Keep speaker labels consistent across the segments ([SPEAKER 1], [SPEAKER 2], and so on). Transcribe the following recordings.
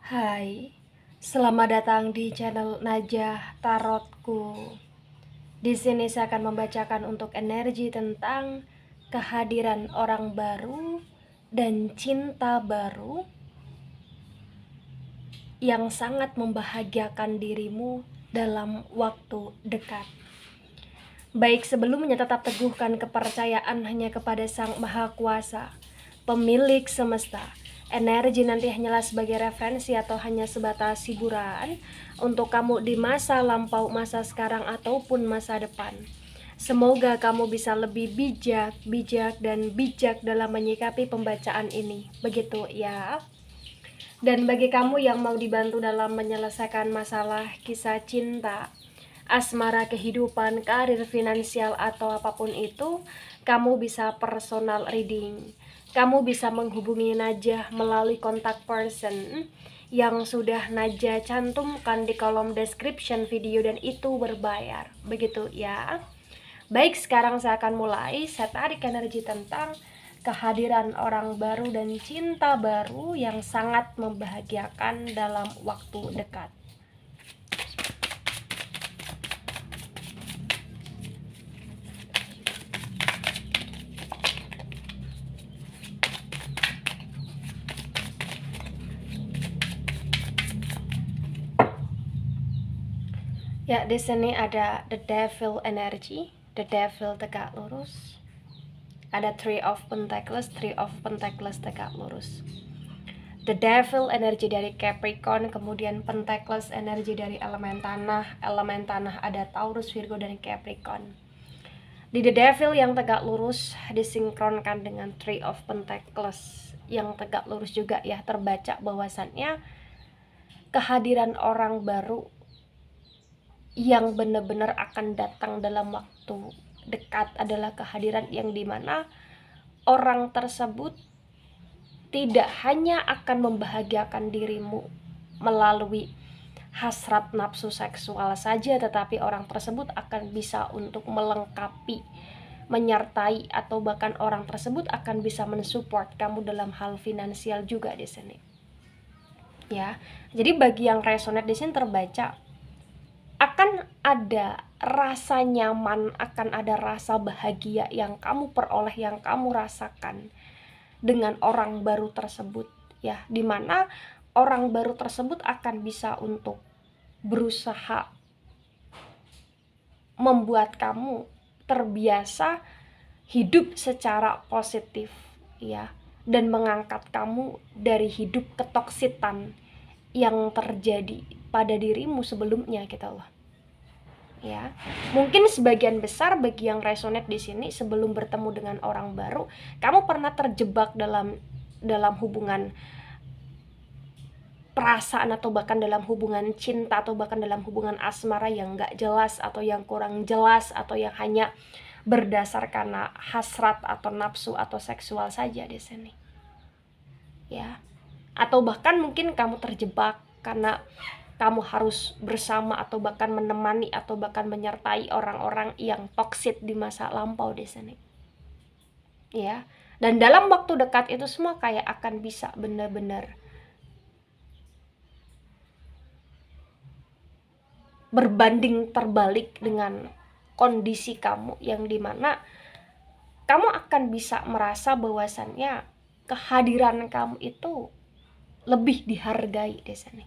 [SPEAKER 1] Hai, selamat datang di channel Najah Tarotku. Di sini saya akan membacakan untuk energi tentang kehadiran orang baru dan cinta baru yang sangat membahagiakan dirimu dalam waktu dekat. Baik, sebelumnya tetap teguhkan kepercayaan hanya kepada Sang Maha Kuasa, pemilik semesta. Energi nanti hanyalah sebagai referensi atau hanya sebatas hiburan untuk kamu di masa lampau, masa sekarang, ataupun masa depan. Semoga kamu bisa lebih bijak dalam menyikapi pembacaan ini. Begitu ya. Dan bagi kamu yang mau dibantu dalam menyelesaikan masalah kisah cinta, asmara, kehidupan, karir, finansial, atau apapun itu, kamu bisa personal reading. Kamu bisa menghubungi Najah melalui kontak person yang sudah Najah cantumkan di kolom description video, dan itu berbayar. Begitu ya. Baik, sekarang saya akan mulai. Saya tarik energi tentang kehadiran orang baru dan cinta baru yang sangat membahagiakan dalam waktu dekat. Ya, di sini ada the devil energy, the devil tegak lurus. Ada three of pentacles tegak lurus. The devil energi dari Capricorn, kemudian pentacles energi dari elemen tanah ada Taurus, Virgo, dan Capricorn. Di the devil yang tegak lurus disinkronkan dengan three of pentacles yang tegak lurus juga ya, terbaca bahwasannya kehadiran orang baru yang benar-benar akan datang dalam waktu dekat adalah kehadiran yang dimana orang tersebut tidak hanya akan membahagiakan dirimu melalui hasrat nafsu seksual saja, tetapi orang tersebut akan bisa untuk melengkapi, menyertai, atau bahkan orang tersebut akan bisa mensupport kamu dalam hal finansial juga di sini. Ya, jadi bagi yang resonate di sini terbaca akan ada rasa nyaman, akan ada rasa bahagia yang kamu peroleh, yang kamu rasakan dengan orang baru tersebut ya, dimana orang baru tersebut akan bisa untuk berusaha membuat kamu terbiasa hidup secara positif ya, dan mengangkat kamu dari hidup ketoksitan yang terjadi pada dirimu sebelumnya gitu loh. Ya, mungkin sebagian besar bagi yang resonate di sini, sebelum bertemu dengan orang baru, kamu pernah terjebak dalam hubungan perasaan, atau bahkan dalam hubungan cinta, atau bahkan dalam hubungan asmara yang gak jelas, atau yang kurang jelas, atau yang hanya berdasar karena hasrat atau nafsu atau seksual saja di sini. Ya, atau bahkan mungkin kamu terjebak karena kamu harus bersama atau bahkan menemani atau bahkan menyertai orang-orang yang toksit di masa lampau di sini. Ya, dan dalam waktu dekat itu semua kayak akan bisa benar-benar berbanding terbalik dengan kondisi kamu, yang dimana kamu akan bisa merasa bahwasannya kehadiran kamu itu lebih dihargai di sini.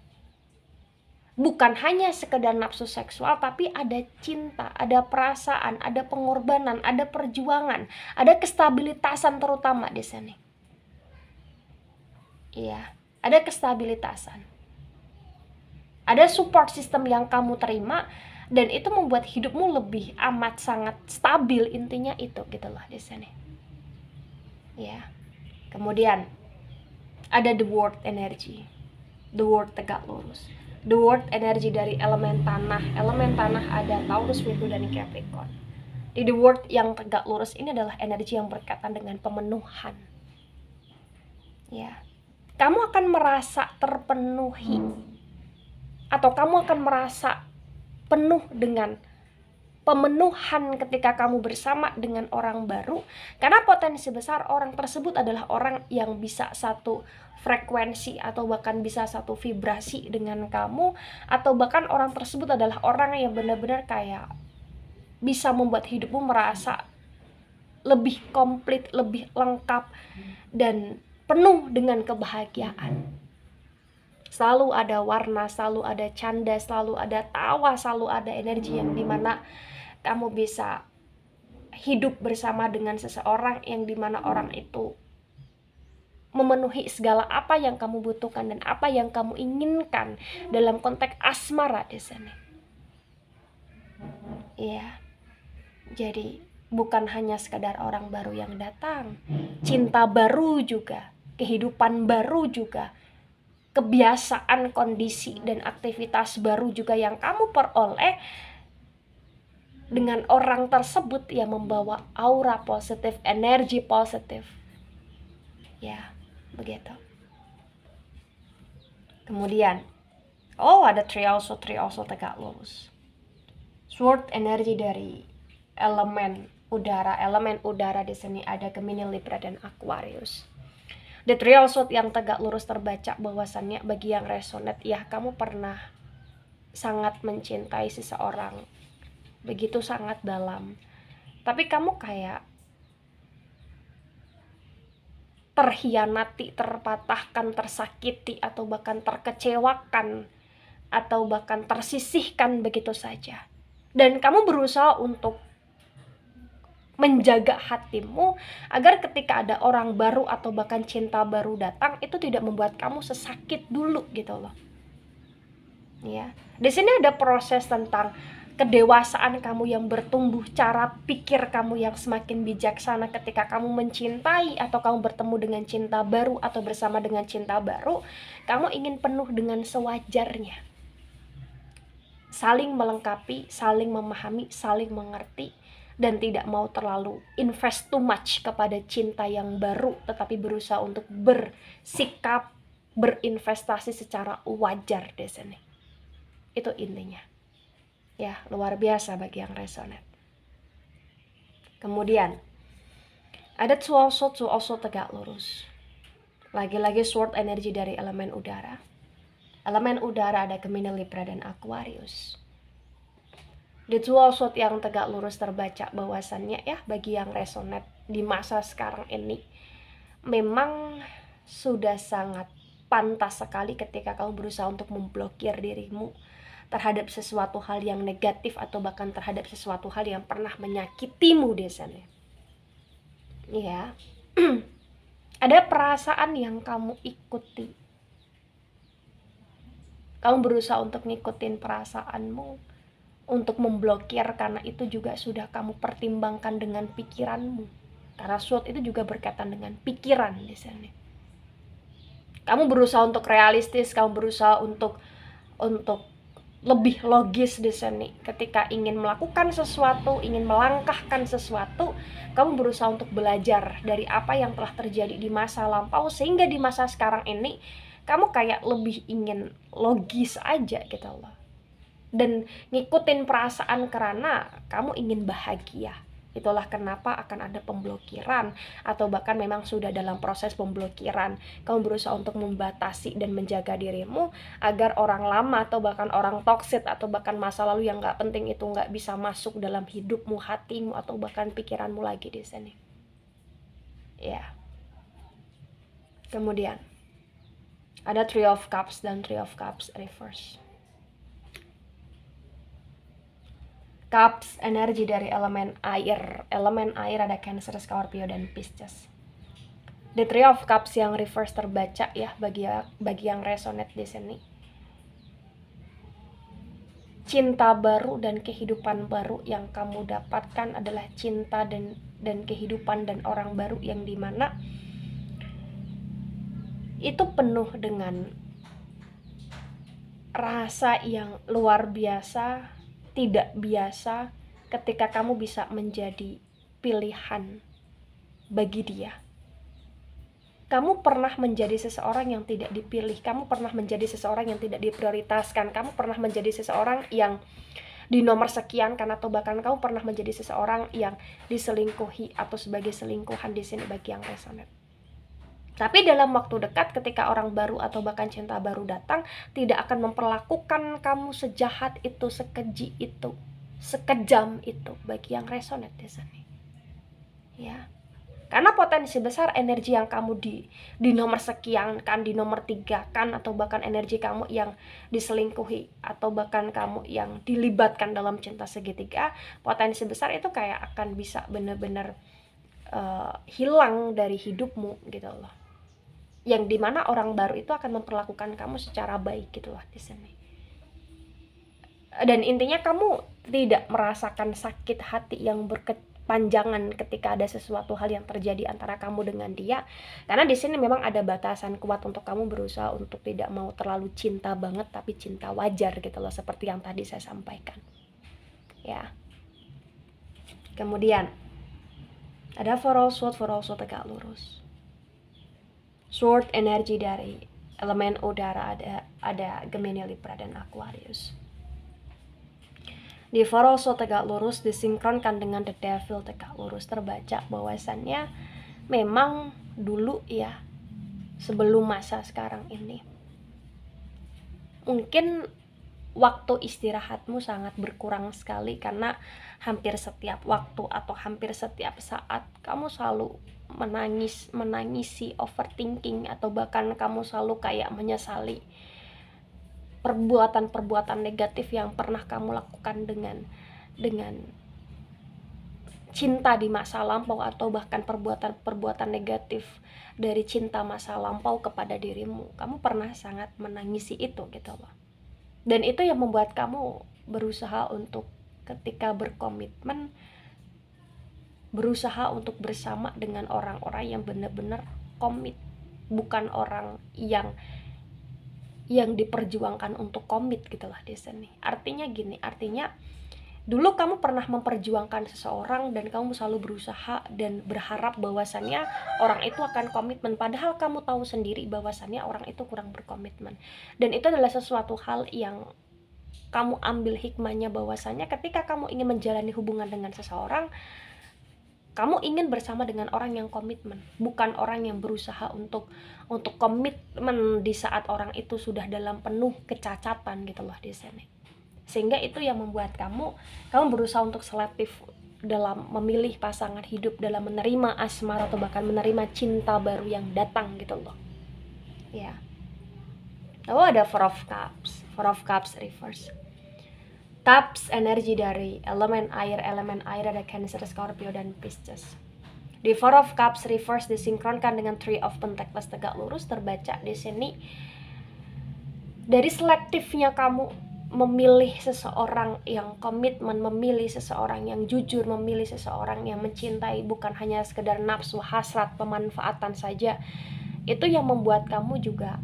[SPEAKER 1] Bukan hanya sekedar nafsu seksual, tapi ada cinta, ada perasaan, ada pengorbanan, ada perjuangan, ada kestabilitasan terutama di sini. Iya, ada kestabilitasan. Ada support system yang kamu terima, dan itu membuat hidupmu lebih amat sangat stabil, intinya itu gitu loh di sini. Ya. Kemudian ada the world energy. The world tegak lurus. The world energi dari elemen tanah ada Taurus, Virgo, dan Capricorn. Di the world yang tegak lurus ini adalah energi yang berkaitan dengan pemenuhan. Ya, kamu akan merasa terpenuhi, atau kamu akan merasa penuh dengan pemenuhan ketika kamu bersama dengan orang baru, karena potensi besar orang tersebut adalah orang yang bisa satu frekuensi atau bahkan bisa satu vibrasi dengan kamu, atau bahkan orang tersebut adalah orang yang benar-benar kayak bisa membuat hidupmu merasa lebih komplit, lebih lengkap, dan penuh dengan kebahagiaan. Selalu ada warna, selalu ada canda, selalu ada tawa, selalu ada energi yang dimana kamu bisa hidup bersama dengan seseorang yang dimana orang itu memenuhi segala apa yang kamu butuhkan dan apa yang kamu inginkan dalam konteks asmara di sini. Iya. Jadi bukan hanya sekadar orang baru yang datang, cinta baru juga, kehidupan baru juga, kebiasaan, kondisi, dan aktivitas baru juga yang kamu peroleh dengan orang tersebut yang membawa aura positif, energi positif. Ya, begitu. Kemudian, ada three also tegak lurus. Sword energi dari elemen udara di sini ada Gemini, Libra, dan Aquarius. The three also yang tegak lurus terbaca bahwasannya bagi yang resonate, ya kamu pernah sangat mencintai seseorang begitu sangat dalam, tapi kamu kayak terhianati, terpatahkan, tersakiti, atau bahkan terkecewakan, atau bahkan tersisihkan begitu saja. Dan kamu berusaha untuk menjaga hatimu agar ketika ada orang baru atau bahkan cinta baru datang, itu tidak membuat kamu sesakit dulu gitu loh. Ya, di sini ada proses tentang kedewasaan kamu yang bertumbuh, cara pikir kamu yang semakin bijaksana ketika kamu mencintai atau kamu bertemu dengan cinta baru atau bersama dengan cinta baru. Kamu ingin penuh dengan sewajarnya, saling melengkapi, saling memahami, saling mengerti, dan tidak mau terlalu invest too much kepada cinta yang baru, tetapi berusaha untuk bersikap, berinvestasi secara wajar di sini. Itu intinya. Ya, luar biasa bagi yang resonate. Kemudian ada two also tegak lurus. Lagi-lagi sword energi dari elemen udara. Elemen udara ada Gemini, Libra, dan Aquarius. The two also yang tegak lurus terbaca bahwasannya ya bagi yang resonate di masa sekarang ini memang sudah sangat pantas sekali ketika kamu berusaha untuk memblokir dirimu terhadap sesuatu hal yang negatif atau bahkan terhadap sesuatu hal yang pernah menyakitimu di sana. Ya. Ada perasaan yang kamu ikuti. Kamu berusaha untuk ngikutin perasaanmu, untuk memblokir, karena itu juga sudah kamu pertimbangkan dengan pikiranmu. Karena sword itu juga berkaitan dengan pikiran di sini. Kamu berusaha untuk realistis, kamu berusaha untuk lebih logis di sini. Ketika ingin melakukan sesuatu, ingin melangkahkan sesuatu, kamu berusaha untuk belajar dari apa yang telah terjadi di masa lampau, sehingga di masa sekarang ini kamu kayak lebih ingin logis aja gitu loh, dan ngikutin perasaan karena kamu ingin bahagia. Itulah kenapa akan ada pemblokiran, atau bahkan memang sudah dalam proses pemblokiran. Kamu berusaha untuk membatasi dan menjaga dirimu agar orang lama atau bahkan orang toksik atau bahkan masa lalu yang gak penting itu gak bisa masuk dalam hidupmu, hatimu, atau bahkan pikiranmu lagi di sini. Ya. Kemudian ada Three of Cups dan Three of Cups reverse. Cups energi dari elemen air. Elemen air ada Cancer, Scorpio, dan Pisces. The Three of Cups yang reverse terbaca ya bagi yang resonate di sini. Cinta baru dan kehidupan baru yang kamu dapatkan adalah cinta dan kehidupan dan orang baru yang dimana itu penuh dengan rasa yang luar biasa, tidak biasa ketika kamu bisa menjadi pilihan bagi dia. Kamu pernah menjadi seseorang yang tidak dipilih, kamu pernah menjadi seseorang yang tidak diprioritaskan, kamu pernah menjadi seseorang yang di nomor sekian kan, atau bahkan kamu pernah menjadi seseorang yang diselingkuhi atau sebagai selingkuhan di sini bagi yang resonate. Tapi dalam waktu dekat ketika orang baru atau bahkan cinta baru datang, tidak akan memperlakukan kamu sejahat itu, sekeji itu, sekejam itu bagi yang resonate di sini. Ya. Karena potensi besar energi yang kamu di nomor sekian kan, di nomor 3 kan, atau bahkan energi kamu yang diselingkuhi atau bahkan kamu yang dilibatkan dalam cinta segitiga, potensi besar itu kayak akan bisa benar-benar hilang dari hidupmu gitu loh. Yang dimana orang baru itu akan memperlakukan kamu secara baik gitu lah di sini. Dan intinya kamu tidak merasakan sakit hati yang berkepanjangan ketika ada sesuatu hal yang terjadi antara kamu dengan dia, karena di sini memang ada batasan kuat untuk kamu berusaha untuk tidak mau terlalu cinta banget, tapi cinta wajar gitu loh, seperti yang tadi saya sampaikan. Ya. Kemudian ada Four of Swords tegak lurus. Sword energi dari elemen udara, ada Gemini, Libra, dan Aquarius. Di Four of Swords tegak lurus disinkronkan dengan The Devil tegak lurus, terbaca bahwasannya memang dulu ya, sebelum masa sekarang ini, mungkin waktu istirahatmu sangat berkurang sekali, karena hampir setiap waktu atau hampir setiap saat kamu selalu menangisi overthinking, atau bahkan kamu selalu kayak menyesali perbuatan-perbuatan negatif yang pernah kamu lakukan dengan cinta di masa lampau, atau bahkan perbuatan-perbuatan negatif dari cinta masa lampau kepada dirimu. Kamu pernah sangat menangisi itu gitu loh. Dan itu yang membuat kamu berusaha untuk ketika berkomitmen, berusaha untuk bersama dengan orang-orang yang benar-benar komit, bukan orang yang diperjuangkan untuk komit gitulah di sini. Artinya gini, artinya dulu kamu pernah memperjuangkan seseorang dan kamu selalu berusaha dan berharap bahwasannya orang itu akan komitmen, padahal kamu tahu sendiri bahwasannya orang itu kurang berkomitmen. Dan itu adalah sesuatu hal yang kamu ambil hikmahnya, bahwasannya ketika kamu ingin menjalani hubungan dengan seseorang, kamu ingin bersama dengan orang yang komitmen, bukan orang yang berusaha untuk komitmen di saat orang itu sudah dalam penuh kecacatan gitu loh di sini. Sehingga itu yang membuat kamu berusaha untuk selektif dalam memilih pasangan hidup, dalam menerima asmara atau bahkan menerima cinta baru yang datang gitu loh. Ya. Lalu ada Four of Cups reverse. Cups energi dari elemen air ada Cancer, Scorpio, dan Pisces. Di Four of Cups reverse disinkronkan dengan Three of Pentacles tegak lurus, terbaca di sini dari selektifnya kamu memilih seseorang yang komitmen, memilih seseorang yang jujur, memilih seseorang yang mencintai, bukan hanya sekedar nafsu, hasrat, pemanfaatan saja. Itu yang membuat kamu juga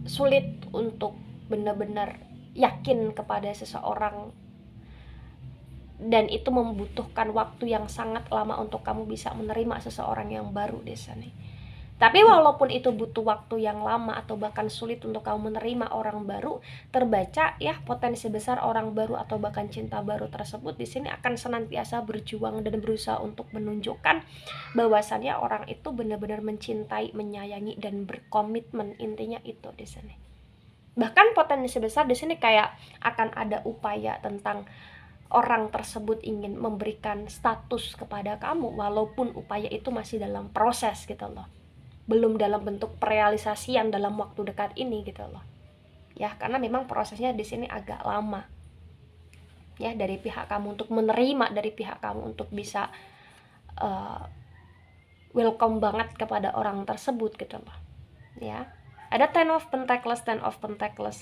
[SPEAKER 1] sulit untuk benar-benar yakin kepada seseorang, dan itu membutuhkan waktu yang sangat lama untuk kamu bisa menerima seseorang yang baru di sini. Tapi walaupun itu butuh waktu yang lama atau bahkan sulit untuk kamu menerima orang baru, terbaca ya potensi besar orang baru atau bahkan cinta baru tersebut di sini akan senantiasa berjuang dan berusaha untuk menunjukkan bahwasannya orang itu benar-benar mencintai, menyayangi, dan berkomitmen. Intinya itu di sini. Bahkan potensi besar di sini kayak akan ada upaya tentang orang tersebut ingin memberikan status kepada kamu, walaupun upaya itu masih dalam proses gitu loh, belum dalam bentuk perealisasian dalam waktu dekat ini gitu loh. Ya, karena memang prosesnya di sini agak lama. Ya, dari pihak kamu untuk menerima, dari pihak kamu untuk bisa welcome banget kepada orang tersebut gitu loh. Ya. Ada Ten of Pentacles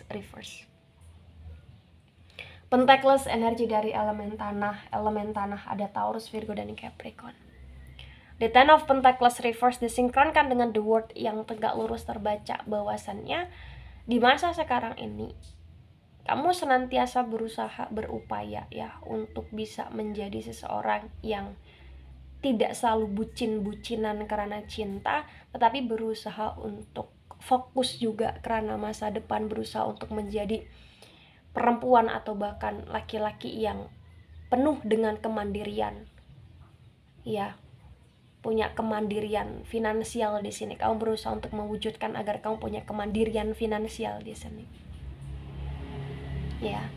[SPEAKER 1] reverse. Pentacles energi dari elemen tanah ada Taurus, Virgo, dan Capricorn. The Ten of Pentacles reverse disinkronkan dengan The World yang tegak lurus, terbaca bahwasannya di masa sekarang ini kamu senantiasa berusaha, berupaya ya untuk bisa menjadi seseorang yang tidak selalu bucin-bucinan karena cinta, tetapi berusaha untuk fokus juga karena masa depan, berusaha untuk menjadi perempuan atau bahkan laki-laki yang penuh dengan kemandirian, ya, punya kemandirian finansial di sini. Kamu berusaha untuk mewujudkan agar kamu punya kemandirian finansial di sini, ya.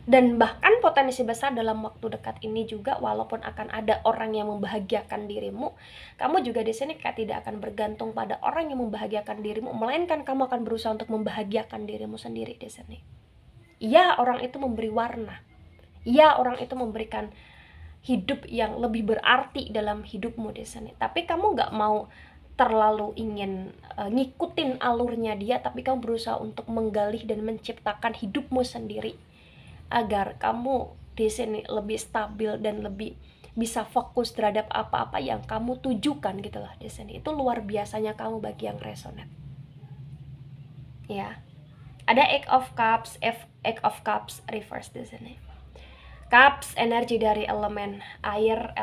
[SPEAKER 1] Dan bahkan potensi besar dalam waktu dekat ini juga, walaupun akan ada orang yang membahagiakan dirimu, kamu juga di sini kayak tidak akan bergantung pada orang yang membahagiakan dirimu, melainkan kamu akan berusaha untuk membahagiakan dirimu sendiri di sini. Iya, orang itu memberi warna. Iya, orang itu memberikan hidup yang lebih berarti dalam hidupmu di sini. Tapi kamu nggak mau terlalu ingin ngikutin alurnya dia, tapi kamu berusaha untuk menggali dan menciptakan hidupmu sendiri agar kamu di sini lebih stabil dan lebih bisa fokus terhadap apa-apa yang kamu tujukan gitu loh di sini. Itu luar biasanya kamu bagi yang resonate. Ya. Ada Eight of Cups reverse di sini. Cups energi dari elemen air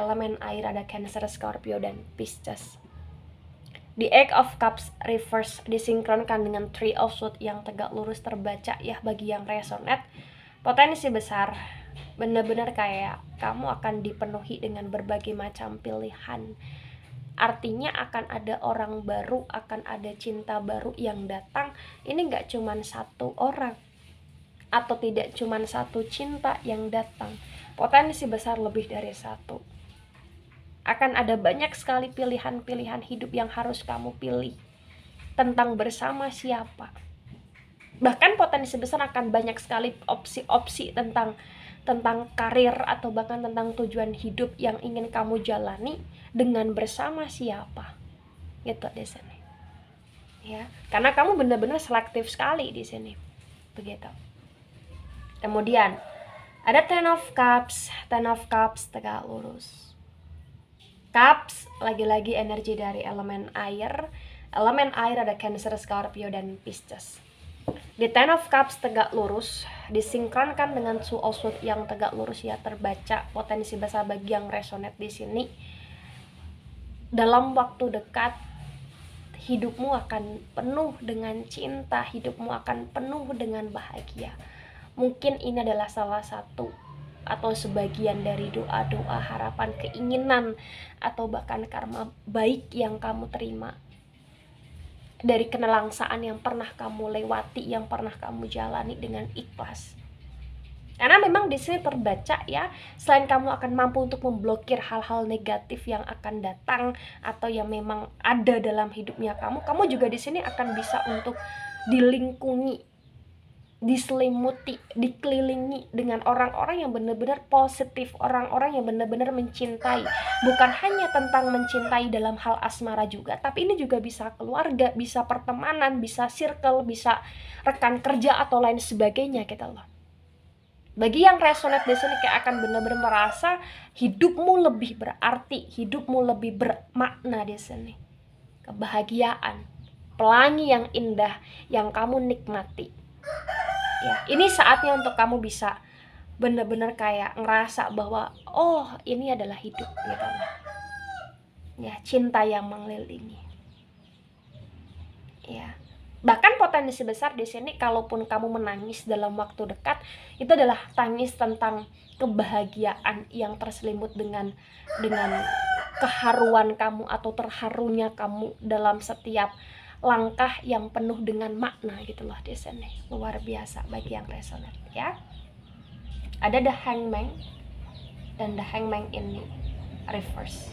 [SPEAKER 1] ada Cancer, Scorpio dan Pisces. Di Eight of Cups reverse disinkronkan dengan Three of Swords yang tegak lurus terbaca ya bagi yang resonate. Potensi besar benar-benar kayak kamu akan dipenuhi dengan berbagai macam pilihan. Artinya akan ada orang baru, akan ada cinta baru yang datang. Ini gak cuman satu orang atau tidak cuman satu cinta yang datang. Potensi besar lebih dari satu. Akan ada banyak sekali pilihan-pilihan hidup yang harus kamu pilih. Tentang bersama siapa. Bahkan potensi besar akan banyak sekali opsi-opsi tentang karir atau bahkan tentang tujuan hidup yang ingin kamu jalani dengan bersama siapa. Gitu di sini. Ya, karena kamu benar-benar selektif sekali di sini. Begitu. Kemudian ada Ten of Cups tegak lurus. Cups lagi-lagi energi dari elemen air. Elemen air ada Cancer, Scorpio dan Pisces. Di Ten of Cups tegak lurus disinkronkan dengan Two of Swords yang tegak lurus ya terbaca. Potensi besar bagi yang resonate di sini. Dalam waktu dekat hidupmu akan penuh dengan cinta, hidupmu akan penuh dengan bahagia. Mungkin ini adalah salah satu atau sebagian dari doa-doa, harapan, keinginan atau bahkan karma baik yang kamu terima dari kenelangsaan yang pernah kamu lewati, yang pernah kamu jalani dengan ikhlas. Karena memang di sini terbaca ya, selain kamu akan mampu untuk memblokir hal-hal negatif yang akan datang atau yang memang ada dalam hidupnya kamu juga di sini akan bisa untuk dilingkungi, diselimuti, dikelilingi dengan orang-orang yang benar-benar positif, orang-orang yang benar-benar mencintai. Bukan hanya tentang mencintai dalam hal asmara juga, tapi ini juga bisa keluarga, bisa pertemanan, bisa circle, bisa rekan kerja atau lain sebagainya gitu loh. Bagi yang resonate di sini kayak akan benar-benar merasa hidupmu lebih berarti, hidupmu lebih bermakna di sini. Kebahagiaan, pelangi yang indah yang kamu nikmati. Ya, ini saatnya untuk kamu bisa benar-benar kayak ngerasa bahwa oh ini adalah hidup gitu. Ya, cinta yang mengelilingi. Ya. Bahkan potensi besar di sini kalaupun kamu menangis dalam waktu dekat, itu adalah tangis tentang kebahagiaan yang terselimut dengan keharuan kamu atau terharunya kamu dalam setiap langkah yang penuh dengan makna gitu loh di sini. Luar biasa bagi yang resonate ya. Ada The Hangman dan The Hangman ini reverse.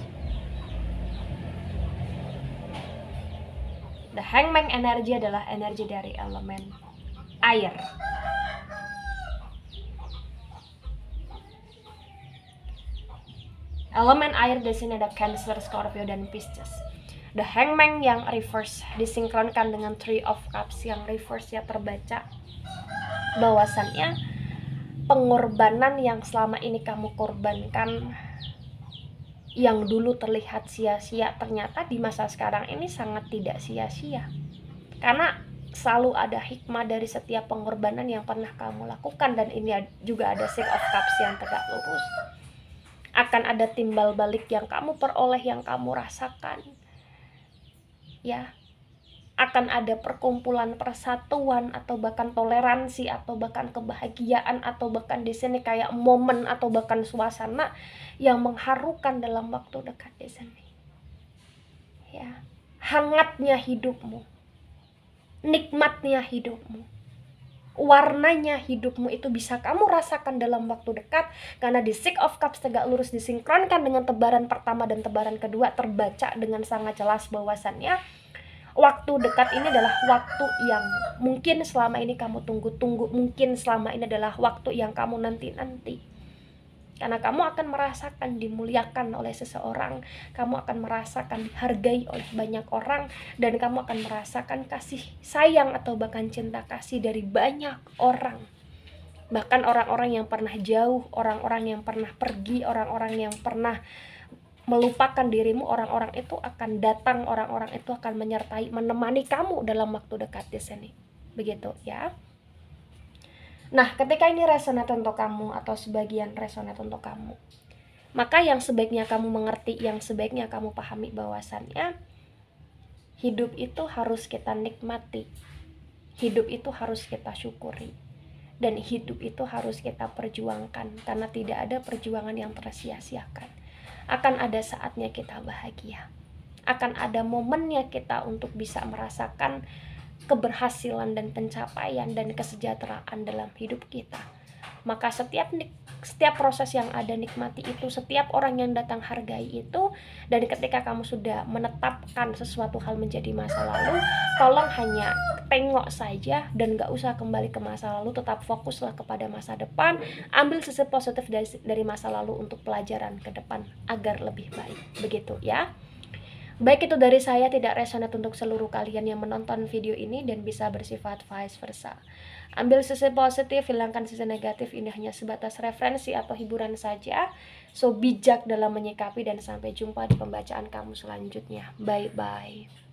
[SPEAKER 1] The Hangman energi adalah energi dari elemen air. Elemen air di sini ada Cancer, Scorpio dan Pisces. The Hangman yang reverse disinkronkan dengan Three of Cups yang reverse ya terbaca bahwasannya pengorbanan yang selama ini kamu korbankan yang dulu terlihat sia-sia ternyata di masa sekarang ini sangat tidak sia-sia, karena selalu ada hikmah dari setiap pengorbanan yang pernah kamu lakukan. Dan ini juga ada Six of Cups yang tegak lurus. Akan ada timbal balik yang kamu peroleh, yang kamu rasakan ya. akan ada perkumpulan, persatuan, atau bahkan toleransi, atau bahkan kebahagiaan, atau bahkan di sini kayak momen atau bahkan suasana yang mengharukan dalam waktu dekat di sini. Ya, hangatnya hidupmu, nikmatnya hidupmu, warnanya hidupmu itu bisa kamu rasakan dalam waktu dekat, karena di Six of Cups tegak lurus disinkronkan dengan tebaran pertama dan tebaran kedua terbaca dengan sangat jelas bahwasannya waktu dekat ini adalah waktu yang mungkin selama ini kamu tunggu-tunggu, mungkin selama ini adalah waktu yang kamu nanti-nanti. Karena kamu akan merasakan dimuliakan oleh seseorang, kamu akan merasakan dihargai oleh banyak orang, dan kamu akan merasakan kasih sayang atau bahkan cinta kasih dari banyak orang. Bahkan orang-orang yang pernah jauh, orang-orang yang pernah pergi, orang-orang yang pernah melupakan dirimu, orang-orang itu akan datang, orang-orang itu akan menyertai, menemani kamu dalam waktu dekat di sini. Begitu ya. Nah, ketika ini resonate untuk kamu atau sebagian resonate untuk kamu, maka yang sebaiknya kamu mengerti, yang sebaiknya kamu pahami bahwasannya hidup itu harus kita nikmati. Hidup itu harus kita syukuri. Dan hidup itu harus kita perjuangkan, karena tidak ada perjuangan yang tersia-siakan. Akan ada saatnya kita bahagia, akan ada momennya kita untuk bisa merasakan keberhasilan dan pencapaian dan kesejahteraan dalam hidup kita. Maka setiap proses yang ada nikmati itu, setiap orang yang datang hargai itu. Dan ketika kamu sudah menetapkan sesuatu hal menjadi masa lalu, tolong hanya tengok saja dan gak usah kembali ke masa lalu, tetap fokuslah kepada masa depan. Ambil sisi positif dari masa lalu untuk pelajaran ke depan agar lebih baik. Begitu ya. Baik, itu dari saya, tidak resonate untuk seluruh kalian yang menonton video ini dan bisa bersifat vice versa. Ambil sisi positif, hilangkan sisi negatif, ini hanya sebatas referensi atau hiburan saja. So, bijak dalam menyikapi dan sampai jumpa di pembacaan kamu selanjutnya. Bye-bye.